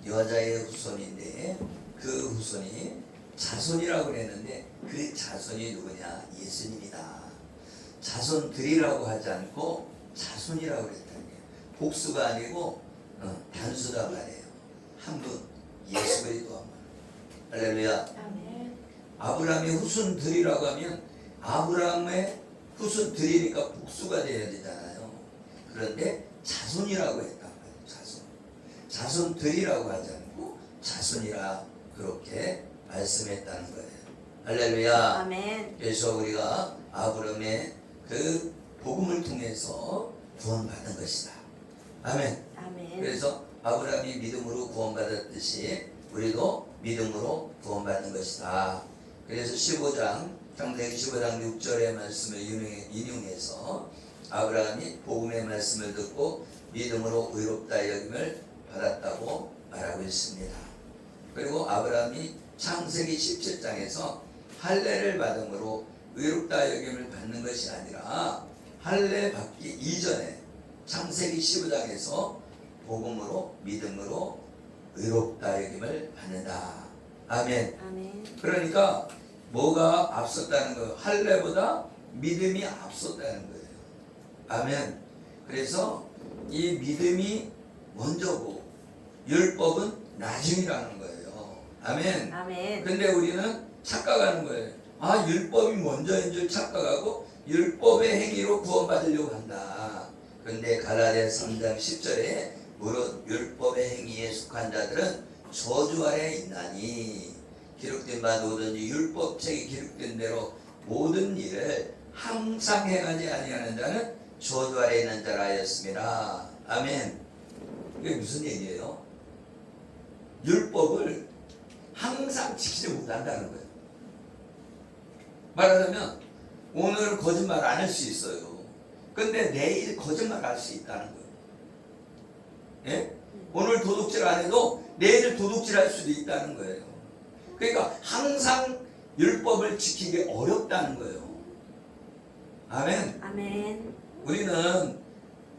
여자의 후손인데 그 후손이 자손이라고 그랬는데 그 자손이 누구냐? 예수님이다. 자손들이라고 하지 않고 자손이라고 그랬다는 거예요. 복수가 아니고 단수다 말이에요. 한 분, 예수 그리스도 한 분. 할렐루야. 아멘. 아브라함의 후손들이라고 하면 아브라함의 후손들이니까 복수가 되어야 되잖아요. 그런데 자손이라고 했단 말이에요. 자손. 자손들이라고 하지 않고 자손이라 그렇게 말씀했다는 거예요. 할렐루야. 아멘. 그래서 우리가 아브라함의 그 복음을 통해서 구원받은 것이다. 아멘. 아멘. 그래서 아브라함이 믿음으로 구원받았듯이 우리도 믿음으로 구원받는 것이다. 그래서 15장 창세기 15장 6절의 말씀을 인용해서 아브라함이 복음의 말씀을 듣고 믿음으로 의롭다 여김을 받았다고 말하고 있습니다. 그리고 아브라함이 창세기 17장에서 할례를 받음으로 의롭다 여김을 받는 것이 아니라 할례 받기 이전에 창세기 15장에서 복음으로 믿음으로 의롭다 여김을 받는다. 아멘. 아멘. 그러니까 뭐가 앞섰다는 거예요? 할례보다 믿음이 앞섰다는 거예요. 아멘. 그래서 이 믿음이 먼저고 율법은 나중이라는 거예요. 아멘. 아멘. 근데 우리는 착각하는 거예요. 아, 율법이 먼저인 줄 착각하고 율법의 행위로 구원받으려고 한다. 근데 갈라디아 3장 10절에 무릇 율법의 행위에 속한 자들은 저주 아래 있나니 기록된 바 누구든지 율법책에 기록된 대로 모든 일을 항상 행하지 아니하는 자는 저주 아래 있는 자라 하였습니다. 아멘. 이게 무슨 얘기예요? 율법을 항상 지키지 못한다는 거예요. 말하자면 오늘 거짓말 안 할 수 있어요. 근데 내일 거짓말 할 수 있다는 거예요. 예? 오늘 도둑질 안 해도 내일 도둑질 할 수도 있다는 거예요. 그러니까 항상 율법을 지키기 어렵다는 거예요. 아멘. 아멘.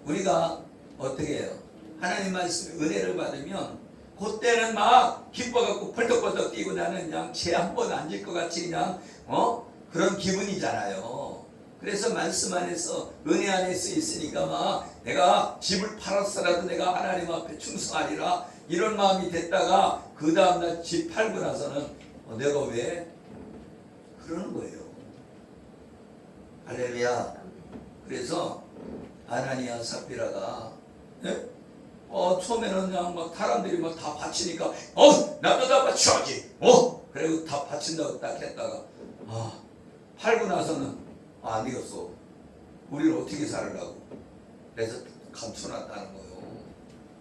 우리가 어떻게 해요? 하나님 말씀 은혜를 받으면 그때는 막 기뻐갖고 펄떡펄떡 뛰고 나는 그냥 죄 한 번 안 질 것 같이 그냥 그런 기분이잖아요. 그래서 말씀 안에서 은혜 안에서 있으니까 막 내가 집을 팔았어라도 내가 하나님 앞에 충성하리라 이런 마음이 됐다가 그 다음날 집 팔고 나서는 내가 왜 그러는 거예요. 할렐루야. 그래서 아나니아 삽비라가 처음에는 그냥 막 사람들이 막 다 바치니까 나도 다 바쳐야지 그리고 다 바친다고 딱 했다가 팔고 나서는 안 되겠어. 우리는 어떻게 살으라고. 그래서 감춰놨다는 거예요.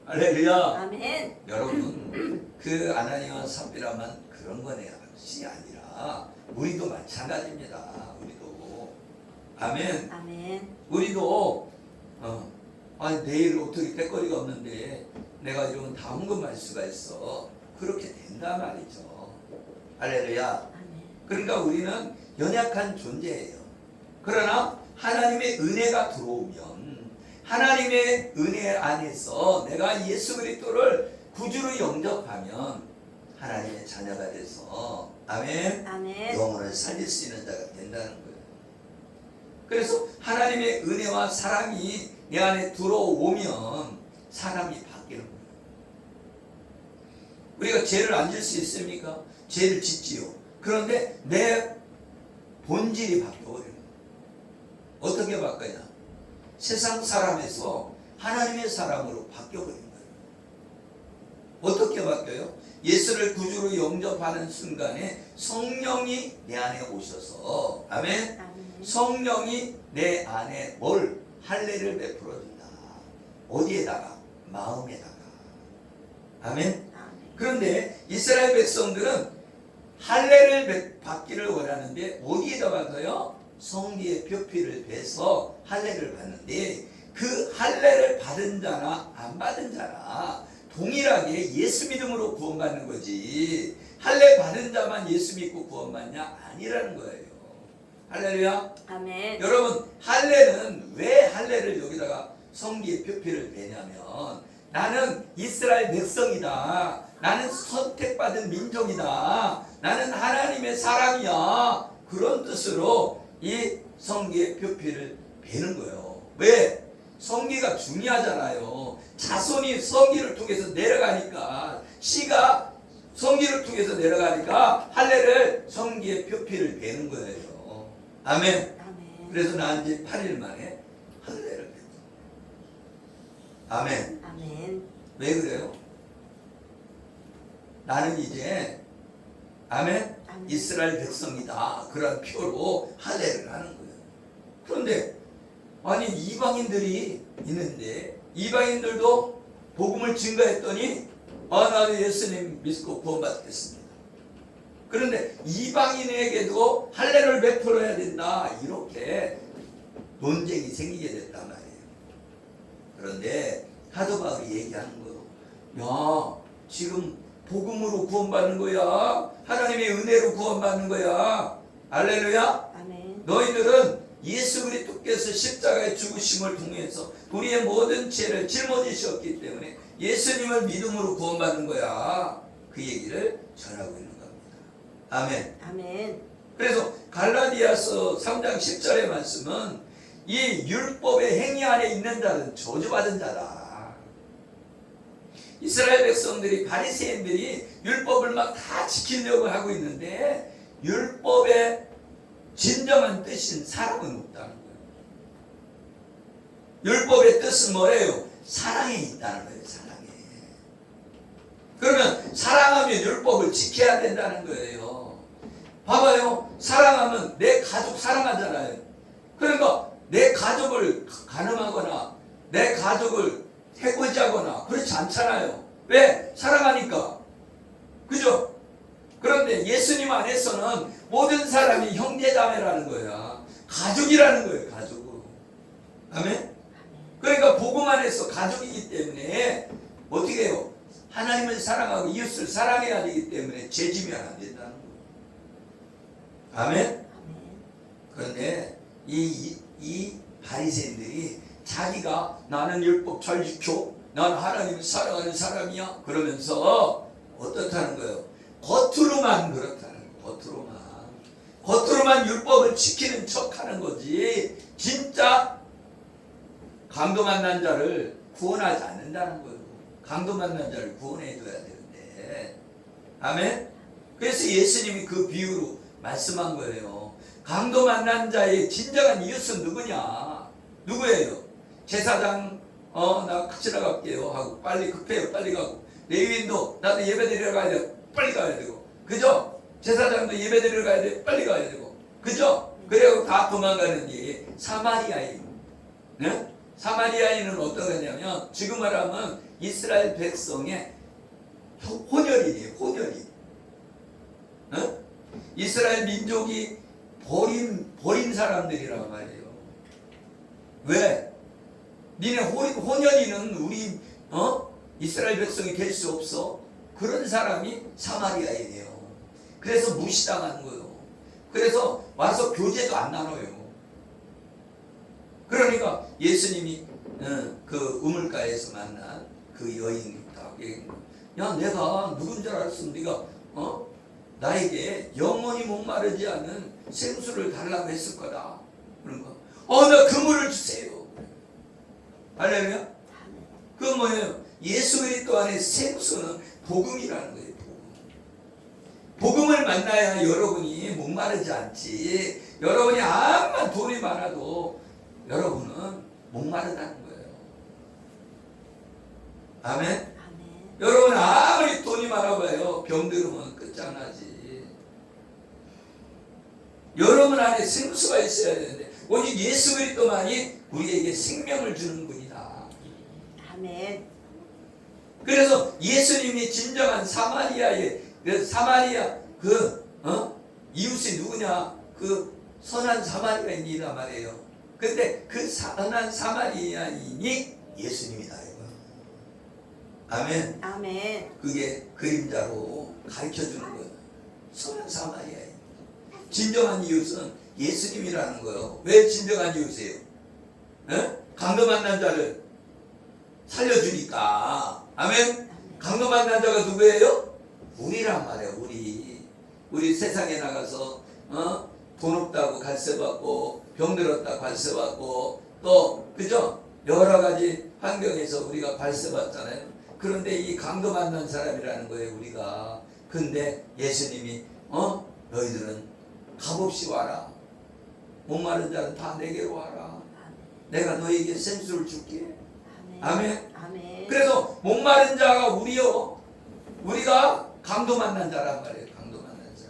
할렐루야. 아멘. 여러분 그 아나니아와 삽비라만 그런 것이 아니라 우리도 마찬가지입니다. 우리도 아멘. 아멘. 우리도 내일 어떻게 때거리가 없는데 내가 이러면 다 헌금할 수가 있어. 그렇게 된다 말이죠. 할렐루야. 아멘. 그러니까 우리는 연약한 존재예요. 그러나 하나님의 은혜가 들어오면 하나님의 은혜 안에서 내가 예수 그리스도를 구주로 영접하면 하나님의 자녀가 돼서 아멘. 아멘. 영혼을 살릴 수 있는 자가 된다는 거예요. 그래서 하나님의 은혜와 사랑이 내 안에 들어오면 사람이 바뀌는 거예요. 우리가 죄를 안 질 수 있습니까? 죄를 짓지요. 그런데 내 본질이 바뀌어버려요. 어떻게 바뀌냐? 세상 사람에서 하나님의 사람으로 바뀌어버린 거예요. 어떻게 바뀌어요? 예수를 구주로 영접하는 순간에 성령이 내 안에 오셔서 아멘. 아멘. 성령이 내 안에 뭘 할례를 베풀어 준다. 어디에다가? 마음에다가. 아멘. 아멘. 그런데 이스라엘 백성들은 할례를 받기를 원하는데 어디에다 받아요? 성기의 표피를 베서 할례를 받는데 그 할례를 받은 자나 안 받은 자나 동일하게 예수 믿음으로 구원받는 거지 할례 받은 자만 예수 믿고 구원받냐? 아니라는 거예요. 할렐루야. 아멘. 여러분 할례는 왜 할례를 여기다가 성기의 표피를 베냐면 나는 이스라엘 백성이다. 나는 선택받은 민족이다. 나는 하나님의 사람이야. 그런 뜻으로 이 성기의 표피를 베는 거예요. 왜? 성기가 중요하잖아요. 자손이 성기를 통해서 내려가니까, 씨가 성기를 통해서 내려가니까 할례를 성기의 표피를 베는 거예요. 아멘. 아멘. 그래서 난 이제 8일 만에 할례를 뱉어. 아멘. 아멘. 왜 그래요? 나는 이제 아멘. 아멘. 이스라엘 백성이다. 그런 표로 할례를 하는 거예요. 그런데 아니 이방인들이 있는데 이방인들도 복음을 증거했더니 나도 예수님 믿고 구원받겠습니다. 그런데 이방인에게도 할례를 베풀어야 된다. 이렇게 논쟁이 생기게 됐단 말이에요. 그런데 사도 바울이 얘기하는 거예요. 야, 지금 복음으로 구원받는 거야. 하나님의 은혜로 구원받는 거야. 할렐루야. 아멘. 너희들은 예수 그리스도께서 십자가의 죽으심을 통해서 우리의 모든 죄를 짊어지셨기 때문에 예수님을 믿음으로 구원받는 거야. 그 얘기를 전하고 있는 겁니다. 아멘. 아멘. 그래서 갈라디아서 3장 10절의 말씀은 이 율법의 행위 안에 있는 자는 저주받은 자다. 이스라엘 백성들이 바리새인들이 율법을 막 다 지키려고 하고 있는데 율법의 진정한 뜻인 사랑은 없다는 거예요. 율법의 뜻은 뭐래요? 사랑에 있다는 거예요. 사랑에. 그러면 사랑하면 율법을 지켜야 된다는 거예요. 봐봐요. 사랑하면 내 가족 사랑하잖아요. 그러니까 내 가족을 가늠하거나 내 가족을 해코지하거나 그렇지 않잖아요. 왜? 사랑하니까. 그죠? 그런데 예수님 안에서는 모든 사람이 형제자매라는 거야. 가족이라는 거예요. 가족으로. 아멘? 그러니까 복음 안에서 가족이기 때문에 어떻게 해요? 하나님을 사랑하고 이웃을 사랑해야 되기 때문에 죄지면 안 된다는 거예요. 아멘? 그런데 이 바리새인들이 자기가 나는 율법 잘 지켜, 난 하나님을 사랑하는 사람이야 그러면서 어떻다는 거예요? 겉으로만 그렇다는 거예요. 겉으로만 율법을 지키는 척하는 거지 진짜 강도 만난 자를 구원하지 않는다는 거예요. 강도 만난 자를 구원해 줘야 되는데. 아멘? 그래서 예수님이 그 비유로 말씀한 거예요. 강도 만난 자의 진정한 이웃은 누구냐? 누구예요? 제사장 나 지나갈게요 하고 빨리 급해요. 빨리 가고 레위인도 나도 예배 드리러 가야 돼. 빨리 가야 되고 그죠? 제사장도 예배 드리러 가야 돼. 빨리 가야 되고 그죠? 그래고 다 도망가는지 사마리아인 네? 사마리아인은 어떤 거냐면 지금 말하면 이스라엘 백성의 혼혈이에요. 혼혈이 네? 이스라엘 민족이 버린 사람들이란 말이에요. 왜? 니네 혼혈이는 우리 이스라엘 백성이 될 수 없어. 그런 사람이 사마리아인이에요. 그래서 무시당하는 거예요. 그래서 와서 교제도 안 나눠요. 그러니까 예수님이 그 우물가에서 만난 그 여인이 야 내가 누군 줄 알았어. 네가 나에게 영원히 목마르지 않은 생수를 달라고 했을 거다. 그런가? 나 그 물을 주세요. 할렐루야? 그건 뭐예요? 예수 그리스도 안에 생수는 복음이라는 거예요. 복음을 만나야 여러분이 목마르지 않지. 여러분이 암만 돈이 많아도 여러분은 목마르다는 거예요. 아멘? 아멘. 여러분 아무리 돈이 많아봐요. 병들으면 끝장나지. 여러분 안에 생수가 있어야 되는데 오직 예수 그리스도만이 우리에게 생명을 주는 분이다. 아멘. 그래서 예수님이 진정한 사마리아의 사마리아 이웃이 누구냐? 그 선한 사마리아인이란 말이에요. 근데 그 선한 사마리아인이 예수님이다 이거. 아멘. 아멘. 그게 그림자로 가르쳐 주는 거예요. 선한 사마리아인. 진정한 이웃은 예수님이라는 거예요. 왜 진정한 이웃이에요? 강도 만난 자를 살려주니까. 아멘. 강도 만난 자가 누구예요? 우리란 말이에요. 우리 세상에 나가서 돈 없다고 관세받고 병들었다 관세받고 또 그죠? 여러 가지 환경에서 우리가 관세받잖아요. 그런데 이 강도 만난 사람이라는 거예요. 우리가. 근데 예수님이 너희들은 값없이 와라. 목마른 자는 다 내게로 와라. 내가 너에게 생수를 줄게. 아멘. 아멘. 그래서 목마른 자가 우리요. 우리가 강도 만난 자란 말이에요. 강도 만난 자.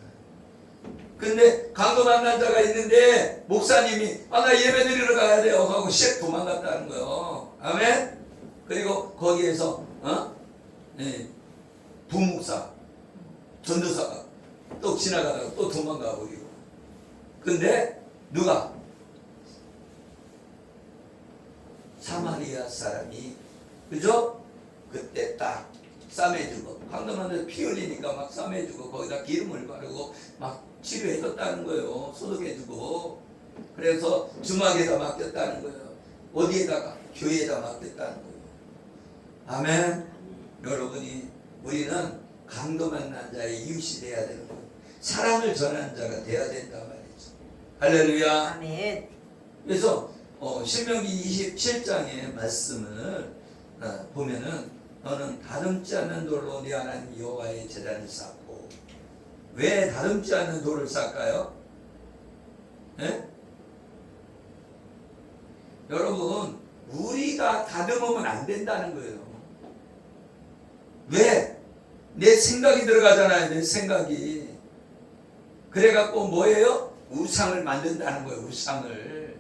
근데 강도 만난 자가 있는데 목사님이 나 예배 드리러 가야 돼요 하고 씩 도망갔다는 거예요. 아멘. 그리고 거기에서 부목사 전도사가 또 지나가다가 또 도망가 버리고. 근데 누가? 사마리아 사람이 그죠? 그때 딱 싸매주고 황금하늘 피 흘리니까 막 싸매주고 거기다 기름을 바르고 막 치료해줬다는 거예요. 소독해주고. 그래서 주막에다 맡겼다는 거예요. 어디에다가? 교회에다 맡겼다는 거예요. 아멘. 우리는 강도 만난 자의 이웃이 돼야 되는 거예요. 사랑을 전하는 자가 돼야 된다 말이죠. 할렐루야. 아멘. 그래서 신명기 27장의 말씀을 보면은 너는 다듬지 않는 돌로 네 하나님 여호와의 제단을 쌓고. 왜 다듬지 않는 돌을 쌓을까요? 네? 여러분 우리가 다듬으면 안 된다는 거예요. 왜? 내 생각이 들어가잖아요. 내 생각이. 그래갖고 뭐예요? 우상을 만든다는 거예요. 우상을.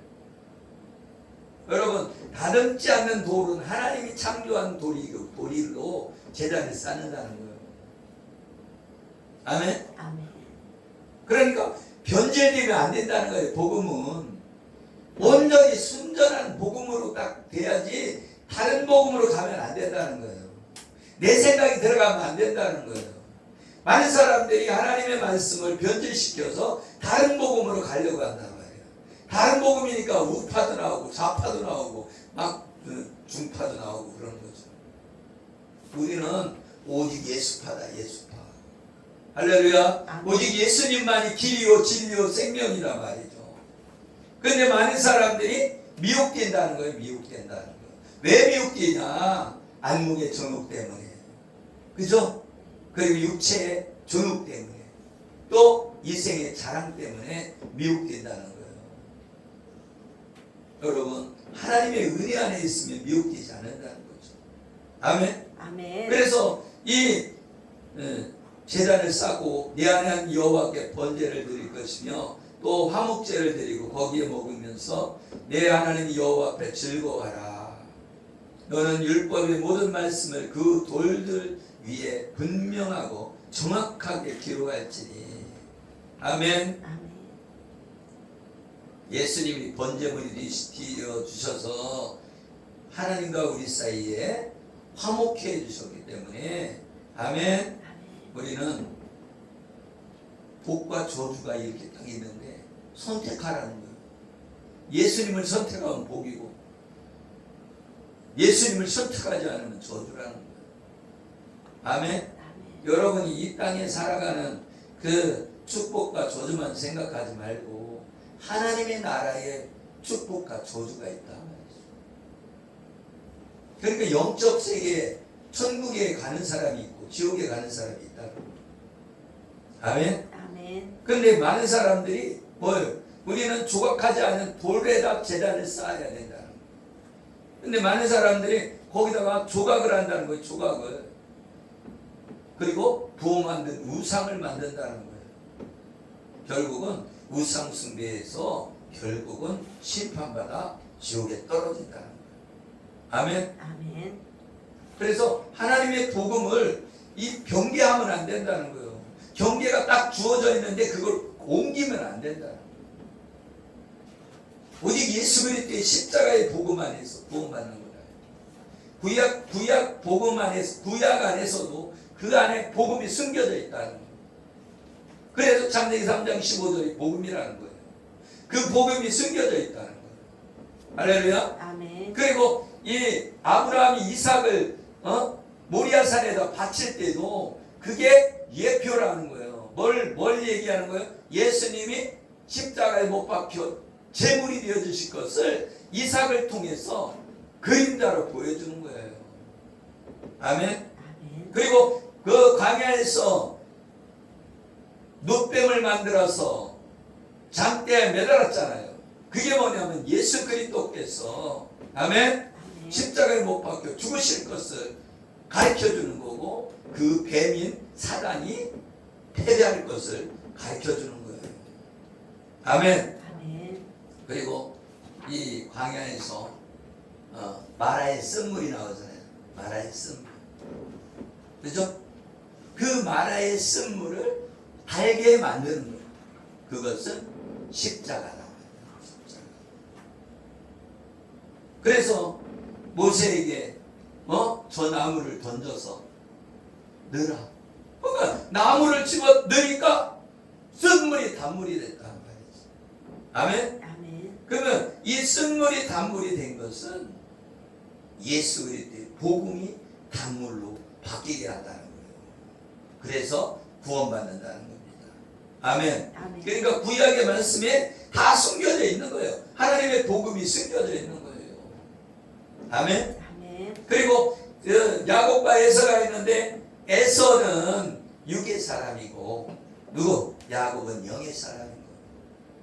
여러분 다듬지 않는 돌은 하나님이 창조한 돌이로 제단을 쌓는다는 거예요. 아멘? 아멘. 그러니까 변질되면 안 된다는 거예요. 복음은 온전히 순전한 복음으로 딱 돼야지 다른 복음으로 가면 안 된다는 거예요. 내 생각이 들어가면 안 된다는 거예요. 많은 사람들이 하나님의 말씀을 변질시켜서 다른 복음으로 가려고 한단 말이에요. 다른 복음이니까 우파도 나오고 좌파도 나오고 막 중파도 나오고 그런 거죠. 우리는 오직 예수파다. 예수파. 할렐루야. 오직 예수님만이 길이요 진리요 생명이다 말이죠. 그런데 많은 사람들이 미혹된다는 거예요. 미혹된다는 거예요. 왜 미혹되냐? 안목의 전혹 때문에. 그죠? 그리고 육체의 전혹 때문에. 또 이생의 자랑 때문에 미혹된다는 거예요. 여러분 하나님의 은혜 안에 있으면 미혹되지 않는다는 거죠. 아멘. 아멘. 그래서 이 제단을 쌓고 네 하나님 여호와께 번제를 드릴 것이며 또 화목제를 드리고 거기에 먹으면서 내 하나님 여호와 앞에 즐거워하라. 너는 율법의 모든 말씀을 그 돌들 위에 분명하고 정확하게 기록할지니. 아멘. 아멘. 예수님이 번제물이 되어 주셔서 하나님과 우리 사이에 화목해 해 주셨기 때문에. 아멘. 우리는 복과 저주가 이렇게 딱 있는데 선택하라는 거예요. 예수님을 선택하면 복이고 예수님을 선택하지 않으면 저주라는 거예요. 아멘. 아멘. 여러분이 이 땅에 살아가는 그 축복과 저주만 생각하지 말고 하나님의 나라에 축복과 저주가 있다 말이죠. 그러니까 영적 세계에 천국에 가는 사람이 있고 지옥에 가는 사람이 있다. 아멘. 아멘. 그런데 많은 사람들이 뭐예요? 우리는 조각하지 않은 돌에다 제단을 쌓아야 된다는 거예요. 근데 많은 사람들이 거기다가 조각을 한다는 거예요. 조각을. 그리고 부어 만든 우상을 만든다는 거예요. 결국은 우상 숭배에서 결국은 심판받아 지옥에 떨어진다는 거예요. 아멘. 아멘. 그래서 하나님의 복음을 이 경계하면 안 된다는 거예요. 경계가 딱 주어져 있는데 그걸 옮기면 안 된다는 거예요. 오직 예수 그리스도의 십자가의 복음 안에서 구원받는 거다. 구약 복음 안에서, 구약 안에서도 그 안에 복음이 숨겨져 있다는 거예요. 그래서 창세기 3장 15절이 복음이라는 거예요. 그 복음이 숨겨져 있다는 거예요. 할렐루야. 아멘. 그리고 이 아브라함이 이삭을 모리아산에다 바칠 때도 그게 예표라는 거예요. 뭘 얘기하는 거예요? 예수님이 십자가에 못 박혀 제물이 되어 주실 것을 이삭을 통해서 그림자로 보여주는 거예요. 아멘. 아멘. 그리고 그 광야에서 놋뱀을 만들어서 장대에 매달았잖아요. 그게 뭐냐면 예수 그리스도께서 아멘. 아멘. 십자가에 못 박혀 죽으실 것을 가르쳐 주는 거고, 그 뱀인 사단이 패배할 것을 가르쳐 주는 거예요. 아멘. 아멘. 그리고 이 광야에서 마라의 쓴물이 나오잖아요. 마라의 쓴물. 그죠? 그 마라의 쓴물을 달게 만드는 거예요. 그것은 십자가라고 해요. 십자가. 그래서 모세에게 저 나무를 던져서 넣으라. 그러니까 나무를 집어 넣으니까 쓴물이 단물이 됐다는 말이지. 아멘. 아멘. 그러면 이 쓴물이 단물이 된 것은 예수 그리스도의 복음이 단물로 바뀌게 한다는 거예요. 그래서 구원받는다는 겁니다. 아멘. 아멘. 그러니까 구약의 말씀에 다 숨겨져 있는 거예요. 하나님의 복음이 숨겨져 있는 거예요. 아멘. 아멘. 그리고 야곱과 에서가 있는데, 에서는 육의 사람이고 누구? 야곱은 영의 사람인 거예요.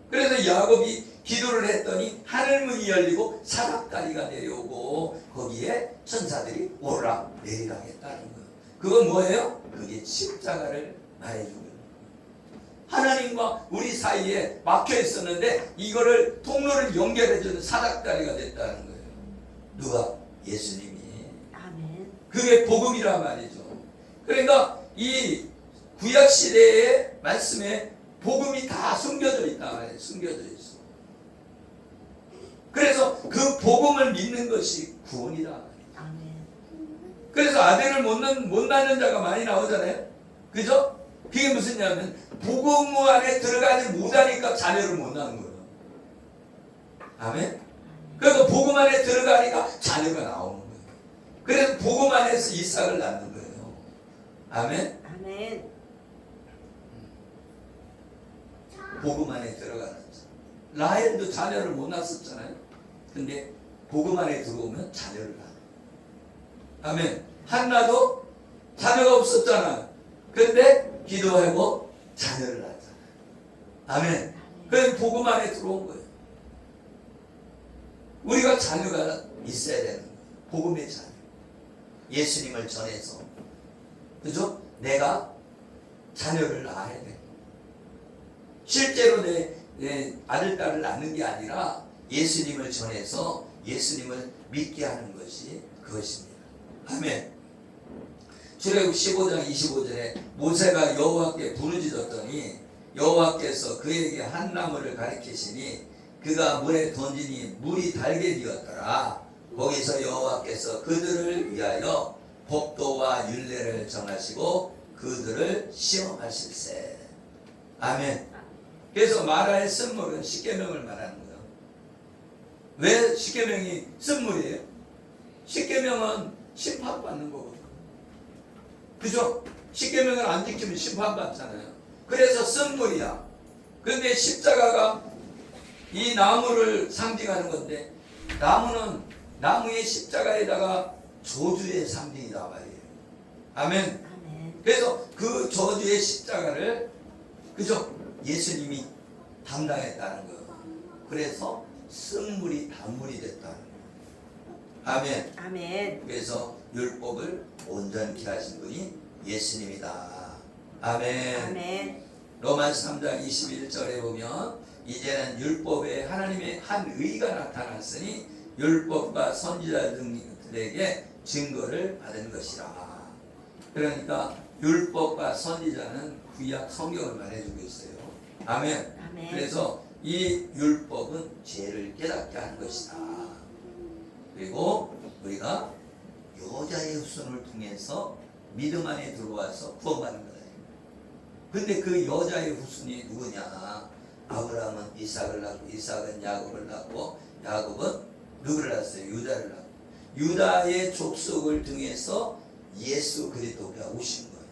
그래서 야곱이 기도를 했더니 하늘 문이 열리고 사닥다리가 내려오고 거기에 천사들이 오르락 내리락 했다는 거예요. 그건 뭐예요? 그게 십자가를 말해주는 거예요. 하나님과 우리 사이에 막혀 있었는데 이거를 통로를 연결해주는 사닥다리가 됐다는 거예요. 누가? 예수님이. 아멘. 그게 복음이란 말이죠. 그러니까 이 구약 시대의 말씀에 복음이 다 숨겨져 있다 말이에요. 숨겨져 있어. 그래서 그 복음을 믿는 것이 구원이다 말이에요. 아멘. 그래서 아들을 못 낳는 자가 많이 나오잖아요. 그죠? 그게 무슨 냐면 복음 안에 들어가지 못하니까 자녀를 못 낳는 거예요. 아멘. 그래서 복음 안에 들어가니까 자녀가 나오는 거예요. 그래서 복음 안에서 이삭을 낳는 거예요. 아멘. 아멘. 복음 안에 들어가는 자. 라헬도 자녀를 못 낳았었잖아요. 근데 복음 안에 들어오면 자녀를 낳아. 아멘. 한나도 자녀가 없었잖아. 근데 기도하고 자녀를 낳았잖아. 아멘. 그래서 복음 안에 들어온 거예요. 우리가 자녀가 있어야 되는 거예요. 복음의 자녀. 예수님을 전해서. 그죠? 내가 자녀를 낳아야 돼. 실제로 내 아들, 딸을 낳는 게 아니라 예수님을 전해서 예수님을 믿게 하는 것이 그것입니다. 아멘. 출애굽 15장 25절에 모세가 여호와께 부르짖었더니 여호와께서 그에게 한 나무를 가리키시니 그가 물에 던지니 물이 달게 되었더라. 거기서 여호와께서 그들을 위하여 법도와 율례를 정하시고 그들을 시험하실세. 아멘. 그래서 마라의 쓴물은 십계명을 말하는 거예요. 왜 십계명이 쓴물이에요? 십계명은 심판받는 거거든요. 그죠? 십계명을 안 지키면 심판받잖아요. 그래서 쓴물이야. 그런데 십자가가 이 나무를 상징하는 건데, 나무는 나무의 십자가에다가 저주의 상징이다 말이에요. 아멘. 아멘. 그래서 그 저주의 십자가를, 그죠? 예수님이 담당했다는 거예요. 그래서 쓴물이 단물이 됐다는 거예요. 아멘. 아멘. 그래서 율법을 온전케 하신 분이 예수님이다. 아멘. 아멘. 로마서 3장 21절에 보면 이제는 율법에 하나님의 한 의가 나타났으니 율법과 선지자들에게 증거를 받은 것이라. 그러니까 율법과 선지자는 구약 성경을 말해주고 있어요. 아멘. 아멘. 그래서 이 율법은 죄를 깨닫게 하는 것이다. 그리고 우리가 여자의 후손을 통해서 믿음 안에 들어와서 구원받는 거예요. 근데 그 여자의 후손이 누구냐? 아브라함은 이삭을 낳고 이삭은 야곱을 낳고 야곱은 누구를 낳았어요? 유다를 낳고 유다의 족속을 통해서 예수 그리스도가 오신 거예요.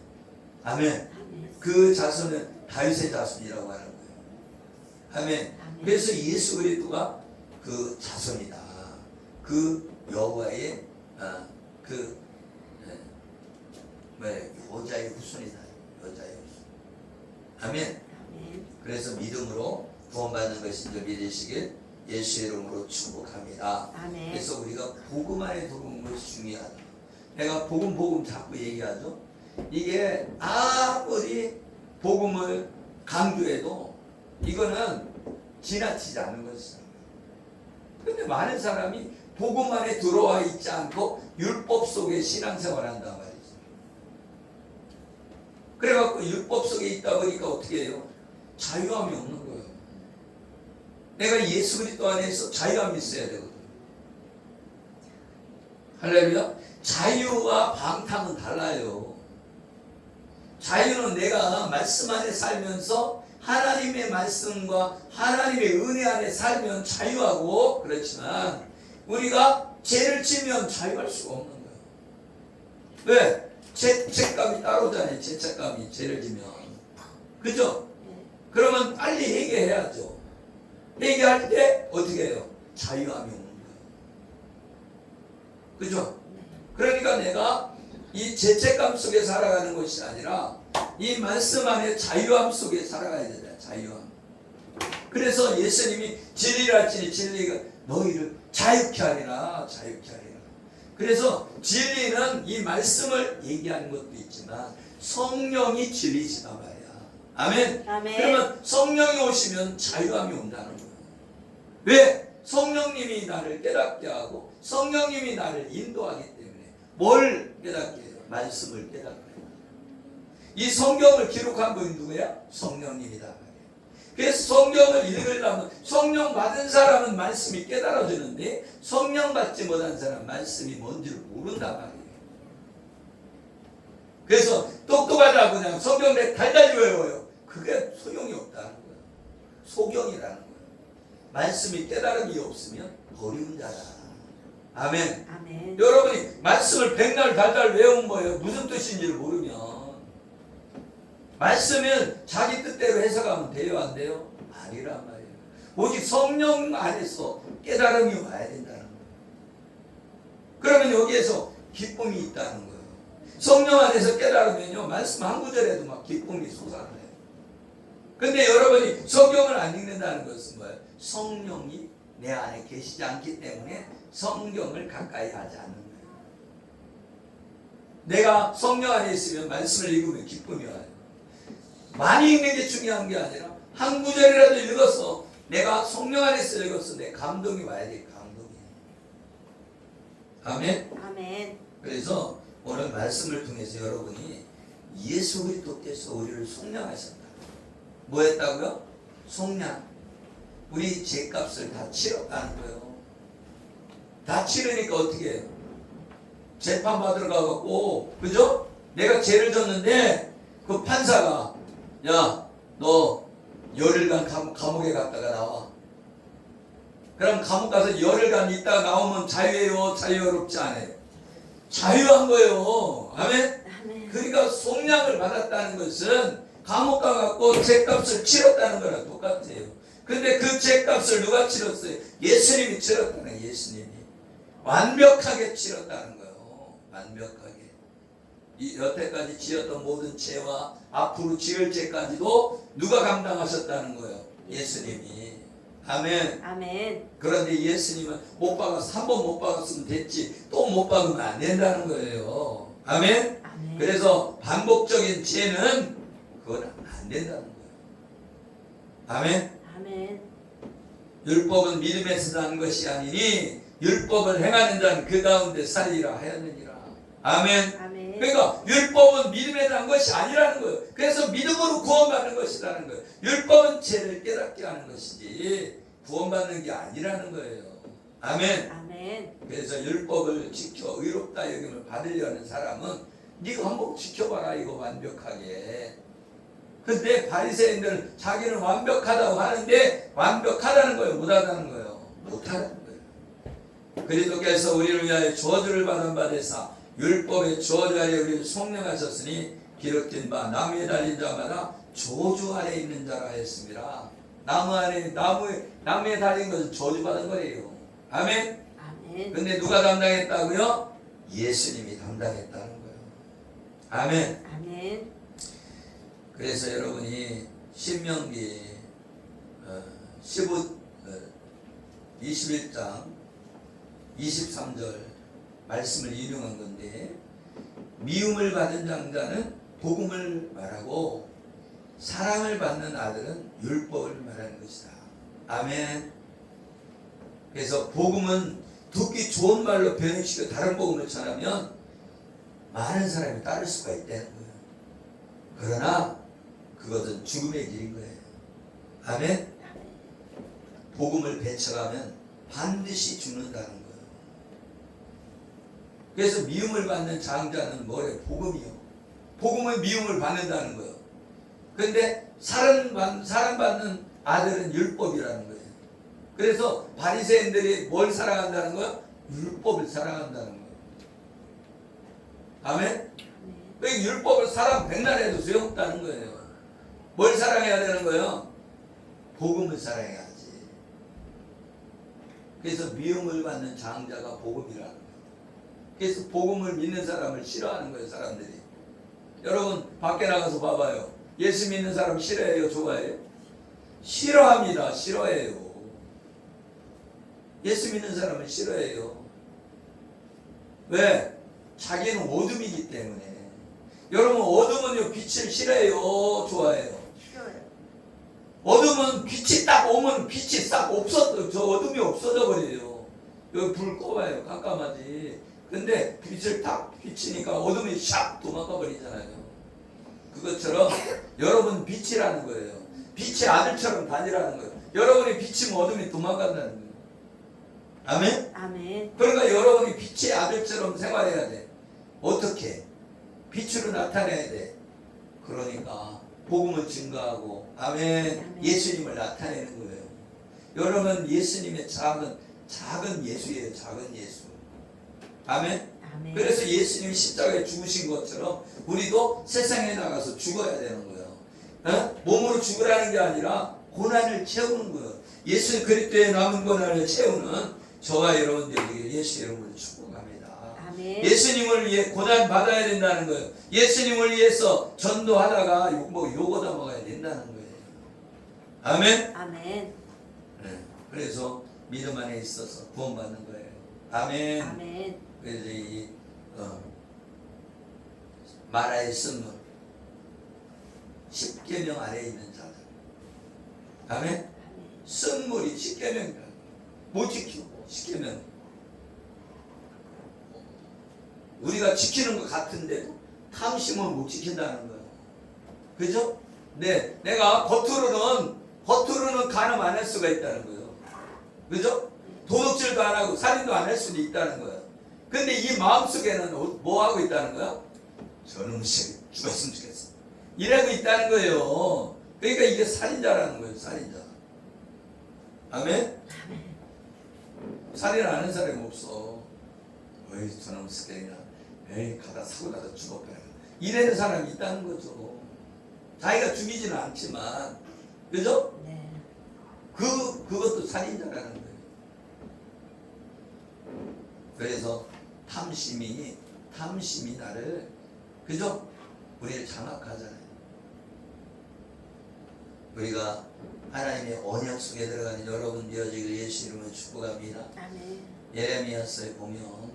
아멘. 아멘. 그 자손은 다윗의 자손이라고 하는 거예요. 아멘. 그래서 예수 그리스도가 그 자손이다. 그 여호와의 여자의 후손이다. 여자의 후손. 아멘. 아멘. 그래서 믿음으로 구원받는 것인 줄 믿으시길 예수의 이름으로 축복합니다. 아멘. 그래서 우리가 복음 안에 들어오는 것이 중요하다. 내가 복음 자꾸 얘기하죠. 이게 아무리 복음을 강조해도 이거는 지나치지 않는 것이죠. 근데 많은 사람이 복음 안에 들어와 있지 않고 율법 속에 신앙생활을 한단 말이죠. 그래갖고 율법 속에 있다 보니까 어떻게 해요? 자유함이 없는 거예요. 내가 예수 그리스도 안에서 자유함이 있어야 되거든. 할렐루야. 자유와 방탕은 달라요. 자유는 내가 말씀 안에 살면서 하나님의 말씀과 하나님의 은혜 안에 살면 자유하고, 그렇지만 우리가 죄를 지면 자유할 수가 없는 거예요. 왜? 죄책감이 따로잖아요. 죄책감이 죄를 지면. 그죠? 그러면 빨리 회개해야죠. 회개할 때 어떻게 해요? 자유함이 오는 거예요. 그죠? 그러니까 내가 이 죄책감 속에 살아가는 것이 아니라 이 말씀 안에 자유함 속에 살아가야 되잖아요. 자유함. 그래서 예수님이 진리랄지니 진리가 너희를 자유케 하리라. 자유케 하리라. 그래서 진리는 이 말씀을 얘기하는 것도 있지만 성령이 진리시다 말이야. 아멘. 아멘. 그러면 성령이 오시면 자유함이 온다는 거예요. 왜? 성령님이 나를 깨닫게 하고 성령님이 나를 인도하기 때문에. 뭘 깨닫게 해요? 말씀을 깨닫게 해요. 이 성경을 기록한 분이 누구야? 성령님이다 말이에요. 그래서 성경을 읽으려면 성령 받은 사람은 말씀이 깨달아지는데 성령 받지 못한 사람은 말씀이 뭔지를 모른단 말이에요. 그래서 똑똑하다고 그냥 성경 내 달달이 외워요. 그게 소용이 없다는 거예요. 소경이라는 거예요. 말씀이 깨달음이 없으면 버리운 자다. 아멘. 아멘. 여러분이 말씀을 백날 달달 외운 거예요. 무슨 뜻인지를 모르면. 말씀은 자기 뜻대로 해석하면 돼요, 안 돼요? 아니란 말이에요. 오직 성령 안에서 깨달음이 와야 된다는 거예요. 그러면 여기에서 기쁨이 있다는 거예요. 성령 안에서 깨달으면요, 말씀 한 구절에도 막 기쁨이 솟아나요. 근데 여러분이 성경을 안 읽는다는 것은 뭐예요? 성령이 내 안에 계시지 않기 때문에 성경을 가까이 하지 않는 거예요. 내가 성령 안에 있으면 말씀을 읽으면 기쁨이 와요. 많이 읽는 게 중요한 게 아니라 한 구절이라도 읽었어. 내가 성령 안에서 읽었어. 내 감동이 와야 돼. 감동이. 아멘. 아멘. 그래서 오늘 말씀을 통해서 여러분이 예수 그리스도께서 우리를 속량하셨다. 뭐 했다고요? 속량. 우리 죄값을 다 치렀다는 거예요. 다 치르니까 어떻게 해요? 재판 받으러 가갖고, 그죠? 내가 죄를 졌는데 그 판사가 야, 너 열흘간 감옥에 갔다가 나와. 그럼 감옥 가서 열흘간 있다가 나오면 자유해요? 자유롭지 않아요? 자유한 거예요. 아멘? 아멘. 그러니까 속량을 받았다는 것은 감옥 가갖고 죄값을 치렀다는 거랑 똑같아요. 근데 그 죄값을 누가 치렀어요? 예수님이 치렀다는 거예요. 예수님이. 완벽하게 치렀다는 거예요. 완벽하게. 이 여태까지 지었던 모든 죄와 앞으로 지을 죄까지도 누가 감당하셨다는 거예요? 예수님이. 아멘. 아멘. 그런데 예수님은 못 박았어. 한 번 못 박았으면 됐지. 또 못 박으면 안 된다는 거예요. 아멘. 아멘. 그래서 반복적인 죄는 그건 안 된다는 거예요. 아멘. 아멘. 율법은 믿음에서 난 것이 아니니 율법을 행하는 자는 그 가운데 살리라 하였느니라. 아멘. 아멘. 그러니까 율법은 믿음에 난 것이 아니라는 거예요. 그래서 믿음으로 구원받는 것이라는 거예요. 율법은 죄를 깨닫게 하는 것이지 구원받는 게 아니라는 거예요. 아멘. 아멘. 그래서 율법을 지켜 의롭다 여김을 받으려는 사람은 네가 한번 지켜봐라 이거 완벽하게. 근데 바리새인들은 자기는 완벽하다고 하는데 완벽하다는 거예요? 못하다는 거예요? 못하다는 거예요. 그리스도께서 우리를 위하여 저주를 받은 바 되사 율법의 저주 아래 우리를 속량하셨으니 기록된 바 나무에 달린 자마다 저주 아래 있는 자라 했습니다. 나무에 달린 것은 저주받은 거예요. 아멘. 아멘. 근데 누가 담당했다고요? 예수님이 담당했다는 거예요. 아멘. 아멘. 그래서 여러분이 신명기 21장 23절 말씀을 인용한 건데, 미움을 받은 장자는 복음을 말하고 사랑을 받는 아들은 율법을 말하는 것이다. 아멘. 그래서 복음은 듣기 좋은 말로 변형시켜 다른 복음을 전하면 많은 사람이 따를 수가 있다는 거예요. 그러나 그것은 죽음의 길인 거예요. 아멘. 복음을 배척하면 반드시 죽는다는 거예요. 그래서 미움을 받는 장자는 뭐래요? 복음이요. 복음은 미움을 받는다는 거예요. 그런데 사랑받는 아들은 율법이라는 거예요. 그래서 바리새인들이 뭘 사랑한다는 거예요? 율법을 사랑한다는 거예요. 아멘? 그 율법을 사랑 백날 해도 소용없다는 거예요. 뭘 사랑해야 되는 거예요? 복음을 사랑해야지. 그래서 미움을 받는 장자가 복음이라는 거예요. 그래서 복음을 믿는 사람을 싫어하는 거예요, 사람들이. 여러분 밖에 나가서 봐봐요. 예수 믿는 사람 싫어해요, 좋아해요? 싫어합니다. 싫어해요. 예수 믿는 사람을 싫어해요. 왜? 자기는 어둠이기 때문에. 여러분 어둠은요 빛을 싫어해요, 좋아해요? 싫어요. 어둠은 빛이 딱 오면 빛이 싹 없어져, 저 어둠이 없어져 버려요. 여기 불 꺼봐요, 깜깜하지. 근데 빛을 딱 비치니까 어둠이 샥 도망가 버리잖아요. 그것처럼 여러분 빛이라는 거예요. 빛의 아들처럼 다니라는 거예요. 여러분이 비치면 어둠이 도망간다는 거예요. 아멘? 아멘. 그러니까 여러분이 빛의 아들처럼 생활해야 돼. 어떻게? 빛으로 나타내야 돼. 그러니까 복음을 증거하고 아멘. 아멘. 예수님을 나타내는 거예요. 여러분 예수님의 작은 예수예요. 작은 예수. 아멘. 아멘. 그래서 예수님이 십자가에 죽으신 것처럼 우리도 세상에 나가서 죽어야 되는 거예요. 몸으로 죽으라는 게 아니라 고난을 채우는 거예요. 예수 그리스도의 남은 고난을 채우는 저와 여러분들에게 예수 여러분을 축복합니다. 아멘. 예수님을 위해 고난 받아야 된다는 거예요. 예수님을 위해서 전도하다가 욕 얻어 먹어야 된다는 거예요. 아멘. 아멘. 네. 그래서 믿음 안에 있어서 구원받는 거예요. 아멘. 아멘. 그래서 이 마라의 쓴물 10계명 아래에 있는 자들. 아멘. 쓴물이 10계명이라 못 지키고 10계명 우리가 지키는 것 같은데도 탐심은 못 지킨다는 거예요. 그죠? 네, 내가 겉으로는 간음 안 할 수가 있다는 거예요. 그죠? 도둑질도 안 하고 살인도 안 할 수도 있다는 거예요. 근데 이 마음속에는 뭐 하고 있다는 거야? 저놈 씨 죽었으면 좋겠어. 이러고 있다는 거예요. 그러니까 이게 살인자라는 거예요. 살인자. 아멘? 살인 안 하는 사람이 없어. 어이 저놈 스케이나 에이 가다 사고 나서 죽어버려. 이래는 사람이 있다는 거죠. 자기가 죽이지는 않지만 그죠? 네. 그것도 살인자라는 거예요. 그래서 탐심이 나를 그죠? 우리를 장악하잖아요. 우리가 하나님의 언약 속에 들어가는 여러분 되어지기를 예수 이름으로 축복합니다. 아멘. 예레미야서에 보면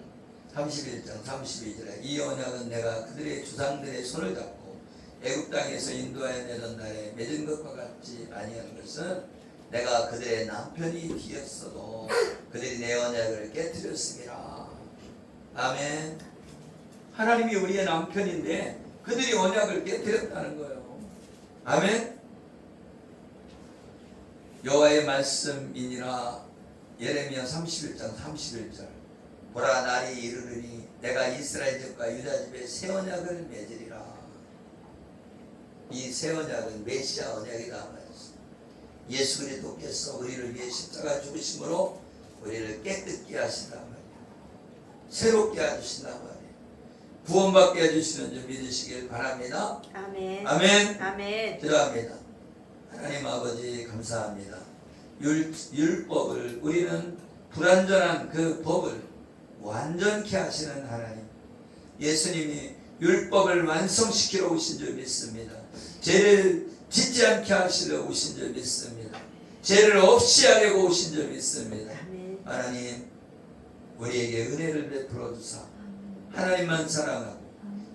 31장 32절에 이 언약은 내가 그들의 조상들의 손을 잡고 애굽 땅에서 인도하여 내던 날에 맺은 것과 같지 아니한 것은 내가 그들의 남편이 되었어도 그들이 내 언약을 깨뜨렸습니다. 아멘. 하나님이 우리의 남편인데 그들이 언약을 깨뜨렸다는 거예요. 아멘. 여호와의 말씀이니라. 예레미야 31장 31절 보라 날이 이르르니 내가 이스라엘 집과 유다 집에 새 언약을 맺으리라. 이 새 언약은 메시아 언약이다 말이죠. 예수 그리스도께서 우리를 위해 십자가 죽으심으로 우리를 깨끗게 하신다 말이죠. 새롭게 해주신단 말이에요. 구원받게 해주시는 줄 믿으시길 바랍니다. 아멘. 아멘. 아멘. 기도합니다. 하나님 아버지 감사합니다. 율법을 우리는 불완전한 그 법을 완전케 하시는 하나님, 예수님이 율법을 완성시키러 오신 줄 믿습니다. 죄를 짓지 않게 하시려 오신 줄 믿습니다. 죄를 없이 하려고 오신 줄 믿습니다. 아멘. 하나님, 우리에게 은혜를 베풀어 주사 하나님만 사랑하고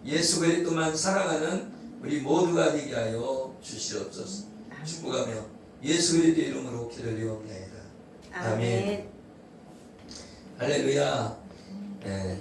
예수 그리스도만 사랑하는 우리 모두가 되게 하여 주시옵소서. 축복하며 예수 그리스도의 이름으로 기도드리옵나이다. 아멘. 할렐루야. 네.